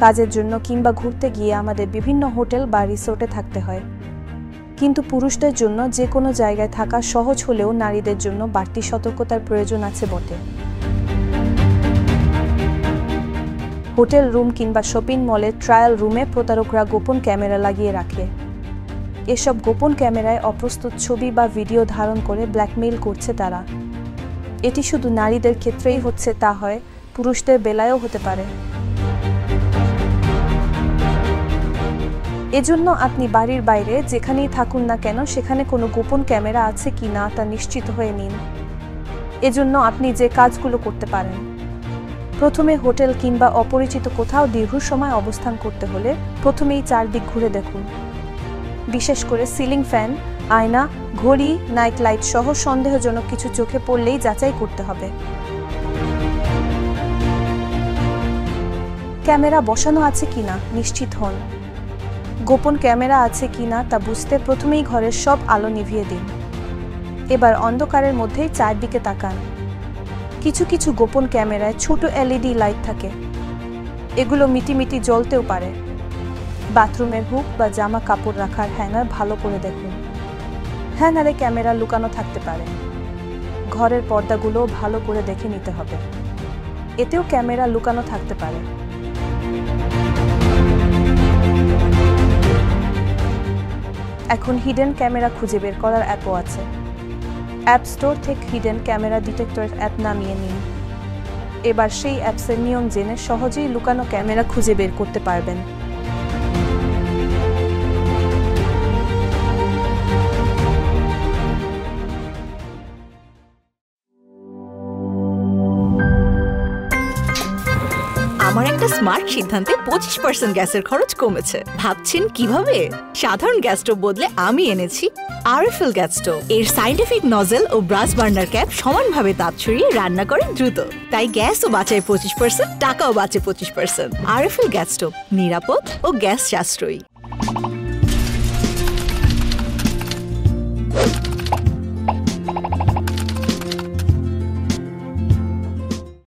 কাজের জন্য কিংবা ঘুরতে গিয়ে আমাদের বিভিন্ন হোটেল বা রিসোর্টে থাকতে হয়। কিন্তু পুরুষদের জন্য যে কোনো জায়গায় থাকা সহজ হলেও নারীদের জন্য বাড়তি সতর্কতার প্রয়োজন আছে বটে। হোটেল রুম কিংবা শপিং মলের ট্রায়াল রুমে প্রতারকরা গোপন ক্যামেরা লাগিয়ে রাখে। এসব গোপন ক্যামেরায় অপ্রস্তুত ছবি বা ভিডিও ধারণ করে ব্ল্যাকমেইল করছে তারা। এটি শুধু নারীদের ক্ষেত্রেই হচ্ছে তা হয়, পুরুষদের বেলায়ও হতে পারে। এজন্য আপনি বাড়ির বাইরে যেখানেই থাকুন না কেন সেখানে কোনো গোপন ক্যামেরা আছে কি না তা নিশ্চিত হয়ে নিন। এজন্য আপনি যে কাজগুলো করতে পারেন: প্রথমে হোটেল কিংবা অপরিচিত কোথাও দীর্ঘ সময় অবস্থান করতে হলে প্রথমেই চারদিক ঘুরে দেখুন। বিশেষ করে সিলিং ফ্যান, আয়না, ঘড়ি, নাইট লাইট সহ সন্দেহজনক কিছু চোখে পড়লেই যাচাই করতে হবে। ক্যামেরা বসানো আছে কিনা নিশ্চিত হন। গোপন ক্যামেরা আছে কিনা তা বুঝতে প্রথমেই ঘরের সব আলো নিভিয়ে দিন। এবার অন্ধকারের মধ্যেই চারদিকে তাকান। কিছু কিছু গোপন ক্যামেরায় ছোট এলইডি লাইট থাকে। এগুলো মিটিমিটি জ্বলতেও পারে। বাথরুমের হুক বা জামা কাপড় রাখার হ্যাঙ্গার ভালো করে দেখুন। হ্যাঙ্গারে ক্যামেরা লুকানো থাকতে পারে। ঘরের পর্দাগুলো ভালো করে দেখে নিতে হবে, এতেও ক্যামেরা লুকানো থাকতে পারে। এখন হিডেন ক্যামেরা খুঁজে বের করার অ্যাপও আছে। অ্যাপ স্টোর থেকে হিডেন ক্যামেরা ডিটেক্টর অ্যাপ নামিয়ে নিন। এবার সেই অ্যাপসের নিয়ম জেনে সহজেই লুকানো ক্যামেরা খুঁজে বের করতে পারবেন। আমার একটা স্মার্ট সিদ্ধান্তে 25% গ্যাসের খরচ কমেছে। ভাবছেন কিভাবে? সাধারণ গ্যাস স্টোভ বদলে আমি এনেছি আরএফএল গ্যাস স্টোভ। এর সাইন্টিফিক নজেল ও ব্রাস বার্নার ক্যাপ সমানভাবে তাপ ছড়িয়ে রান্না করে দ্রুত, তাই গ্যাসও বাঁচায় 25%, টাকাও বাঁচে 25%। আরএফএল গ্যাস স্টোভ নিরাপদ ও গ্যাস সাশ্রয়ী।